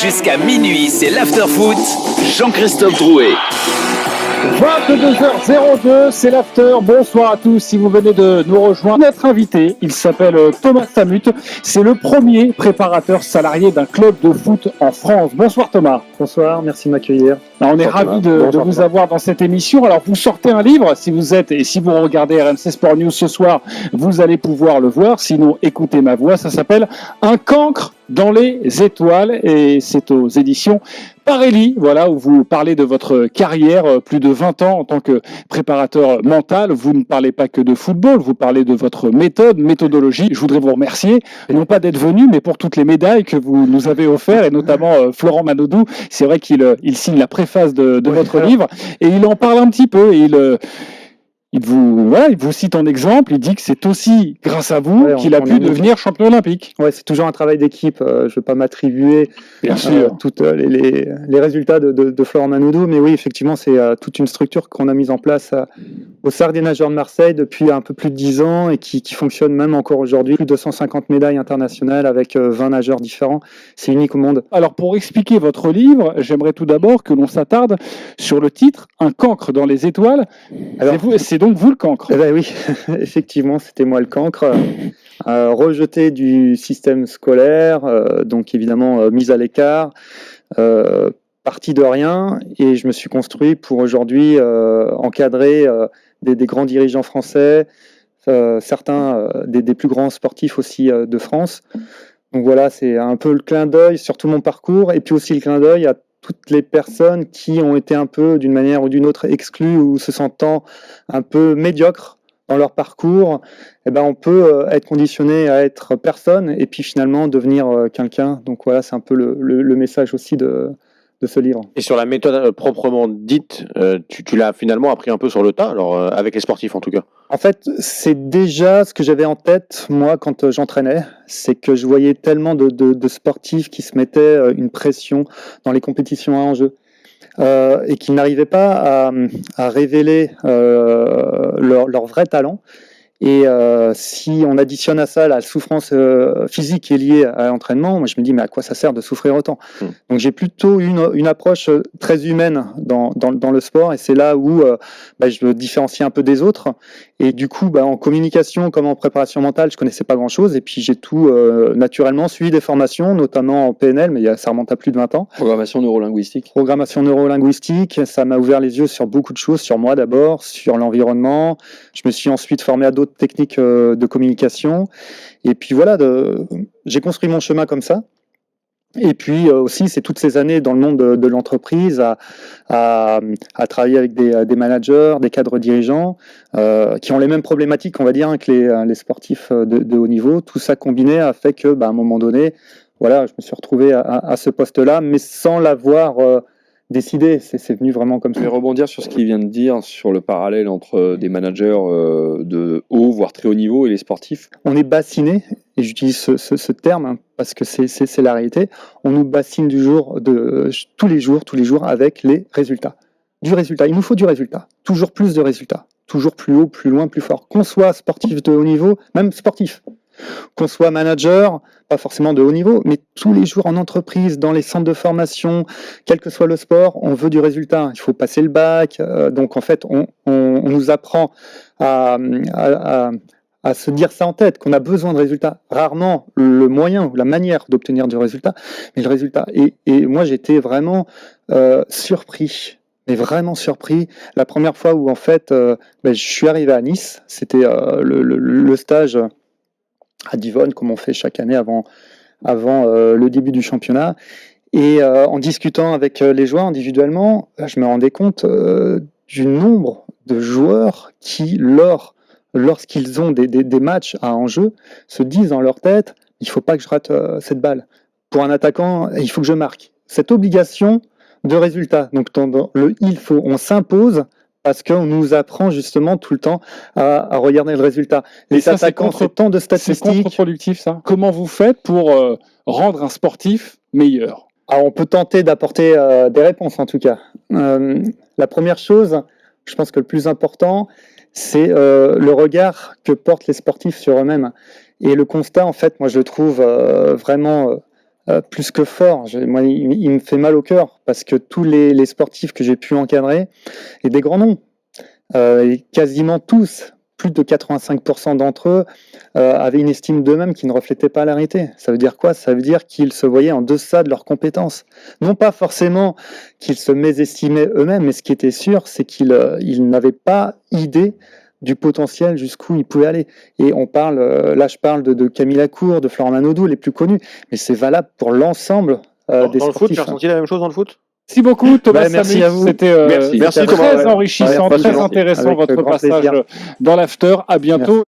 Jusqu'à minuit, c'est l'after-foot. Jean-Christophe Drouet. 22h02, c'est l'after. Bonsoir à tous. Si vous venez de nous rejoindre, notre invité, il s'appelle Thomas Samut. C'est le premier préparateur salarié d'un club de foot en France. Bonsoir Thomas. Bonsoir, merci de m'accueillir. Alors, on est ravis de vous avoir dans cette émission. Alors, vous sortez un livre, si vous êtes et si vous regardez RMC Sport News ce soir, vous allez pouvoir le voir. Sinon, écoutez ma voix. Ça s'appelle Un cancre dans les étoiles et c'est aux éditions Parelli, voilà, où vous parlez de votre carrière, plus de 20 ans en tant que préparateur mental. Vous ne parlez pas que de football, vous parlez de votre méthodologie. Je voudrais vous remercier, non pas d'être venu, mais pour toutes les médailles que vous nous avez offertes, et notamment Florent Manodou. C'est vrai qu'il signe la préface de votre livre, et il en parle un petit peu, et il vous cite en exemple, il dit que c'est aussi grâce à vous qu'il a pu devenir champion olympique. Ouais, c'est toujours un travail d'équipe. Je ne veux pas m'attribuer tous les résultats de Florent Manodou, mais oui, effectivement, c'est toute une structure qu'on a mise en place au SAR des nageurs de Marseille depuis un peu plus de 10 ans et qui fonctionne même encore aujourd'hui. Plus de 250 médailles internationales avec 20 nageurs différents. C'est unique au monde. Alors, pour expliquer votre livre, j'aimerais tout d'abord que l'on s'attarde sur le titre « Un cancre dans les étoiles ». C'est donc vous le cancre. Eh ben oui, effectivement, c'était moi le cancre. Rejeté du système scolaire, donc évidemment mis à l'écart, parti de rien, et je me suis construit pour aujourd'hui encadrer des grands dirigeants français, certains des plus grands sportifs aussi de France. Donc voilà, c'est un peu le clin d'œil sur tout mon parcours, et puis aussi le clin d'œil à toutes les personnes qui ont été un peu, d'une manière ou d'une autre, exclues ou se sentant un peu médiocres dans leur parcours. Eh ben, on peut être conditionné à être personne et puis finalement devenir quelqu'un. Donc voilà, c'est un peu le message aussi de ce livre. Et sur la méthode proprement dite, tu l'as finalement appris un peu sur le tas, alors avec les sportifs en tout cas. En fait, c'est déjà ce que j'avais en tête, moi, quand j'entraînais. C'est que je voyais tellement de sportifs qui se mettaient une pression dans les compétitions à enjeu. Et qui n'arrivaient pas à révéler leur vrai talent. Et si on additionne à ça la souffrance physique qui est liée à l'entraînement, moi je me dis mais à quoi ça sert de souffrir autant? Donc j'ai plutôt une approche très humaine dans le sport, et c'est là où je me différencie un peu des autres. Et du coup, en communication comme en préparation mentale, je connaissais pas grand-chose, et puis j'ai tout naturellement suivi des formations, notamment en PNL, mais ça remonte à plus de 20 ans. Programmation neurolinguistique. Programmation neurolinguistique, ça m'a ouvert les yeux sur beaucoup de choses, sur moi d'abord, sur l'environnement. Je me suis ensuite formé à d'autres techniques de communication, et puis voilà, j'ai construit mon chemin comme ça. Et puis aussi, c'est toutes ces années dans le monde de l'entreprise à travailler avec des managers, des cadres dirigeants qui ont les mêmes problématiques, on va dire, que les sportifs de haut niveau. Tout ça combiné a fait que, à un moment donné, voilà, je me suis retrouvé à ce poste-là, mais sans l'avoir décidé. C'est venu vraiment comme ça. Je vais rebondir sur ce qu'il vient de dire, sur le parallèle entre des managers de haut, voire très haut niveau, et les sportifs. On est bassiné, et j'utilise ce terme parce que c'est la réalité. On nous bassine tous les jours avec les résultats. Du résultat. Il nous faut du résultat. Toujours plus de résultats. Toujours plus haut, plus loin, plus fort. Qu'on soit sportif de haut niveau, même sportif. Qu'on soit manager, pas forcément de haut niveau, mais tous les jours en entreprise, dans les centres de formation, quel que soit le sport, on veut du résultat. Il faut passer le bac. Donc en fait, on nous apprend à se dire ça en tête, qu'on a besoin de résultats. Rarement le moyen ou la manière d'obtenir du résultat, mais le résultat. Et moi, j'étais vraiment surpris. Mais vraiment surpris. La première fois où en fait, je suis arrivé à Nice, c'était le stage à Divonne, comme on fait chaque année avant le début du championnat. Et en discutant avec les joueurs individuellement, je me rendais compte du nombre de joueurs qui, lorsqu'ils ont des matchs à enjeu, se disent dans leur tête, il ne faut pas que je rate cette balle. Pour un attaquant, il faut que je marque. Cette obligation de résultat, donc dans le il faut, on s'impose parce qu'on nous apprend justement tout le temps à regarder le résultat. Les attaquants, c'est tant de statistiques. C'est contre-productif, ça. Comment vous faites pour rendre un sportif meilleur? Alors, on peut tenter d'apporter des réponses, en tout cas. La première chose, je pense que le plus important, c'est le regard que portent les sportifs sur eux-mêmes. Et le constat, en fait, moi, je le trouve vraiment plus que fort. Moi, il me fait mal au cœur parce que tous les sportifs que j'ai pu encadrer, et des grands noms, et quasiment tous, plus de 85% d'entre eux, avaient une estime d'eux-mêmes qui ne reflétait pas la réalité. Ça veut dire quoi? Ça veut dire qu'ils se voyaient en deçà de leurs compétences. Non pas forcément qu'ils se mésestimaient eux-mêmes, mais ce qui était sûr, c'est qu'ils n'avaient pas idée du potentiel jusqu'où ils pouvaient aller. Et on parle, là je parle de Camille Lacour, de Florent Manodou, les plus connus, mais c'est valable pour l'ensemble des Dans le foot, sportifs. tu as ressenti la même chose dans le foot? Merci beaucoup Thomas Ouais, merci Samu. à vous. C'était Merci très Thomas. enrichissant, Ouais, très avec intéressant grand votre plaisir. passage dans l'after. À bientôt.